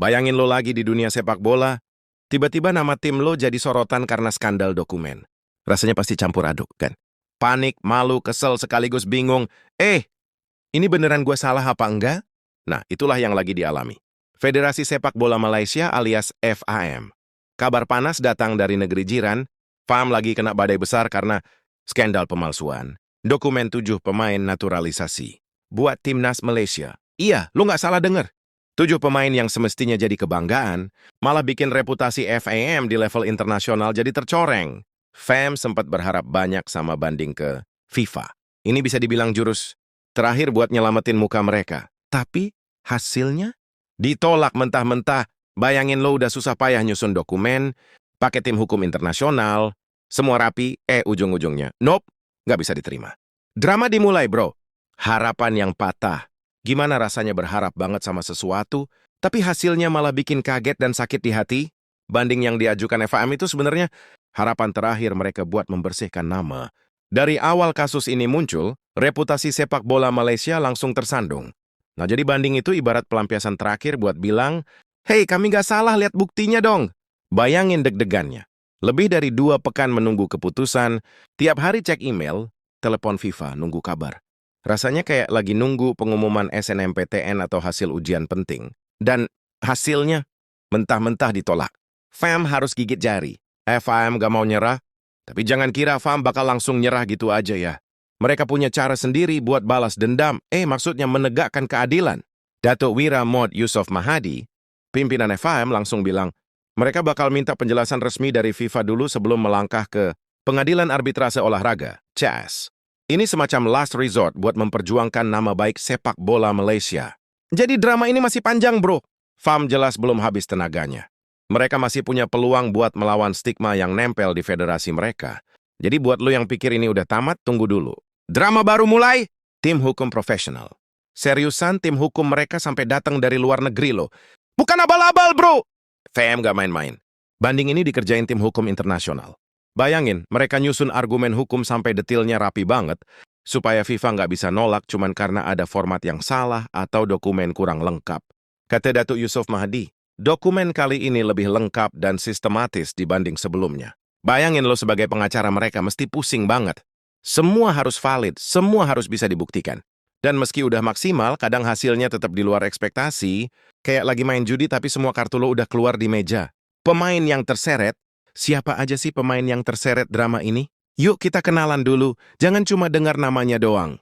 Bayangin lo lagi di dunia sepak bola, tiba-tiba nama tim lo jadi sorotan karena skandal dokumen. Rasanya pasti campur aduk, kan? Panik, malu, kesel, sekaligus bingung. Ini beneran gue salah apa enggak? Nah, itulah yang lagi dialami. Federasi Sepak Bola Malaysia alias FAM. Kabar panas datang dari negeri jiran, FAM lagi kena badai besar karena skandal pemalsuan. Dokumen 7 pemain naturalisasi. Buat timnas Malaysia. Iya, lu nggak salah denger. 7 pemain yang semestinya jadi kebanggaan, malah bikin reputasi FAM di level internasional jadi tercoreng. FAM sempat berharap banyak sama banding ke FIFA. Ini bisa dibilang jurus terakhir buat nyelamatin muka mereka. Tapi hasilnya ditolak mentah-mentah. Bayangin lo udah susah payah nyusun dokumen, pakai tim hukum internasional, semua rapi, ujung-ujungnya. Nope, nggak bisa diterima. Drama dimulai, bro. Harapan yang patah. Gimana rasanya berharap banget sama sesuatu, tapi hasilnya malah bikin kaget dan sakit di hati? Banding yang diajukan FAM itu sebenarnya harapan terakhir mereka buat membersihkan nama. Dari awal kasus ini muncul, reputasi sepak bola Malaysia langsung tersandung. Nah, jadi banding itu ibarat pelampiasan terakhir buat bilang, "Hei, kami nggak salah, lihat buktinya dong." Bayangin deg-degannya. Lebih dari 2 pekan menunggu keputusan, tiap hari cek email, telepon FIFA, nunggu kabar. Rasanya kayak lagi nunggu pengumuman SNMPTN atau hasil ujian penting. Dan hasilnya mentah-mentah ditolak. FAM harus gigit jari. FAM gak mau nyerah, tapi jangan kira FAM bakal langsung nyerah gitu aja ya. Mereka punya cara sendiri buat balas dendam, maksudnya menegakkan keadilan. Datuk Wira Mod Yusof Mahadi, pimpinan FAM langsung bilang, mereka bakal minta penjelasan resmi dari FIFA dulu sebelum melangkah ke Pengadilan Arbitrase Olahraga, CAS. Ini semacam last resort buat memperjuangkan nama baik sepak bola Malaysia. Jadi drama ini masih panjang, bro. FAM jelas belum habis tenaganya. Mereka masih punya peluang buat melawan stigma yang nempel di federasi mereka. Jadi buat lo yang pikir ini udah tamat, tunggu dulu. Drama baru mulai, tim hukum profesional. Seriusan tim hukum mereka sampai datang dari luar negeri lo. Bukan abal-abal, bro. FAM gak main-main. Banding ini dikerjain tim hukum internasional. Bayangin, mereka nyusun argumen hukum sampai detailnya rapi banget, supaya FIFA nggak bisa nolak cuman karena ada format yang salah atau dokumen kurang lengkap. Kata Datuk Yusof Mahdi, dokumen kali ini lebih lengkap dan sistematis dibanding sebelumnya. Bayangin lo sebagai pengacara mereka mesti pusing banget. Semua harus valid, semua harus bisa dibuktikan. Dan meski udah maksimal, kadang hasilnya tetap di luar ekspektasi, kayak lagi main judi tapi semua kartu lo udah keluar di meja. Pemain yang terseret, siapa aja sih pemain yang terseret drama ini? Yuk kita kenalan dulu, jangan cuma dengar namanya doang.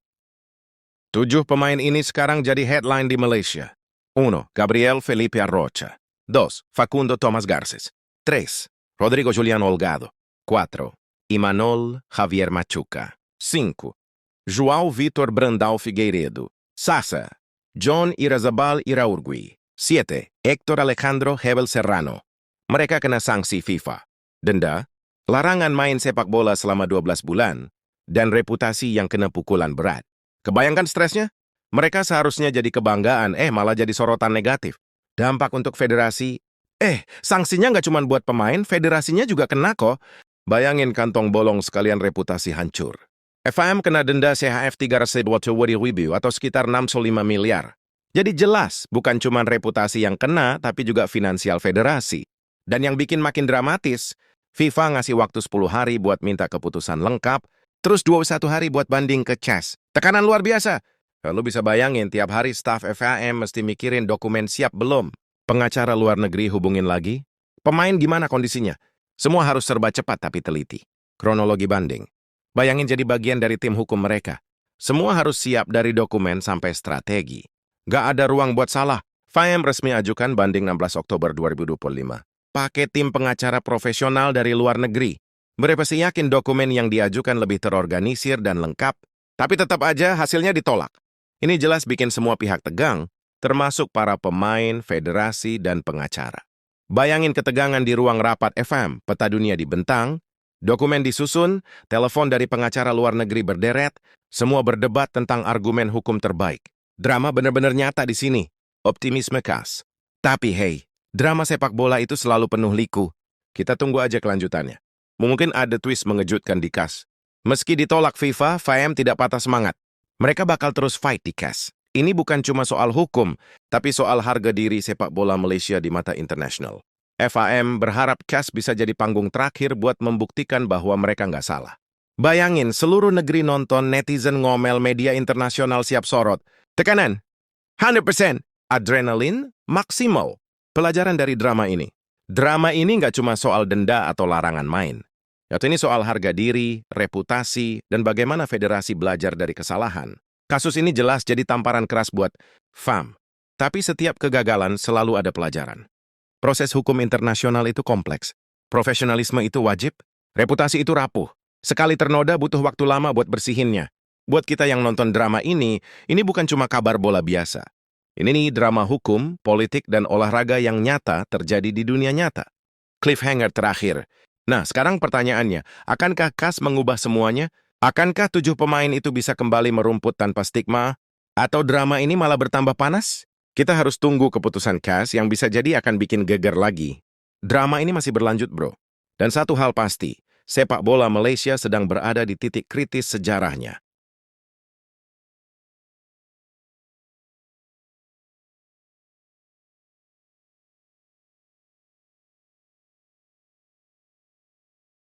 7 pemain ini sekarang jadi headline di Malaysia. 1. Gabriel Felipe Arrocha. 2. Facundo Tomás Garces. 3. Rodrigo Julián Holgado. 4. Imanol Javier Machuca. 5. João Vitor Brandao Figueiredo. Sasa. John Irazabal Iraurgui. 7. Héctor Alejandro Hebel Serrano. Mereka kena sanksi FIFA. Denda, larangan main sepak bola selama 12 bulan, dan reputasi yang kena pukulan berat. Kebayangkan stresnya? Mereka seharusnya jadi kebanggaan, malah jadi sorotan negatif. Dampak untuk federasi, sanksinya nggak cuma buat pemain, federasinya juga kena kok. Bayangin kantong bolong sekalian reputasi hancur. FAM kena denda CHF 320 atau sekitar 65 miliar. Jadi jelas, bukan cuma reputasi yang kena, tapi juga finansial federasi. Dan yang bikin makin dramatis, FIFA ngasih waktu 10 hari buat minta keputusan lengkap, terus 21 hari buat banding ke CAS. Tekanan luar biasa. Lu bisa bayangin tiap hari staf FAM mesti mikirin dokumen siap belum. Pengacara luar negeri hubungin lagi. Pemain gimana kondisinya? Semua harus serba cepat tapi teliti. Kronologi banding. Bayangin jadi bagian dari tim hukum mereka. Semua harus siap dari dokumen sampai strategi. Gak ada ruang buat salah. FAM resmi ajukan banding 16 Oktober 2025. Pakai tim pengacara profesional dari luar negeri. Mereka sih yakin dokumen yang diajukan lebih terorganisir dan lengkap, tapi tetap aja hasilnya ditolak. Ini jelas bikin semua pihak tegang, termasuk para pemain, federasi, dan pengacara. Bayangin ketegangan di ruang rapat FAM, peta dunia dibentang, dokumen disusun, telepon dari pengacara luar negeri berderet, semua berdebat tentang argumen hukum terbaik. Drama benar-benar nyata di sini, optimisme khas. Tapi hey, drama sepak bola itu selalu penuh liku. Kita tunggu aja kelanjutannya. Mungkin ada twist mengejutkan di CAS. Meski ditolak FIFA, FAM tidak patah semangat. Mereka bakal terus fight di CAS. Ini bukan cuma soal hukum, tapi soal harga diri sepak bola Malaysia di mata internasional. FAM berharap CAS bisa jadi panggung terakhir buat membuktikan bahwa mereka nggak salah. Bayangin, seluruh negeri nonton, netizen ngomel, media internasional siap sorot. Tekanan, 100%, adrenalin, maksimal. Pelajaran dari drama ini. Drama ini nggak cuma soal denda atau larangan main. Yaitu ini soal harga diri, reputasi, dan bagaimana federasi belajar dari kesalahan. Kasus ini jelas jadi tamparan keras buat FAM. Tapi setiap kegagalan selalu ada pelajaran. Proses hukum internasional itu kompleks. Profesionalisme itu wajib, reputasi itu rapuh. Sekali ternoda butuh waktu lama buat bersihinnya. Buat kita yang nonton drama ini bukan cuma kabar bola biasa. Ini nih drama hukum, politik, dan olahraga yang nyata terjadi di dunia nyata. Cliffhanger terakhir. Nah, sekarang pertanyaannya, akankah CAS mengubah semuanya? Akankah 7 pemain itu bisa kembali merumput tanpa stigma? Atau drama ini malah bertambah panas? Kita harus tunggu keputusan CAS yang bisa jadi akan bikin geger lagi. Drama ini masih berlanjut, bro. Dan satu hal pasti, sepak bola Malaysia sedang berada di titik kritis sejarahnya.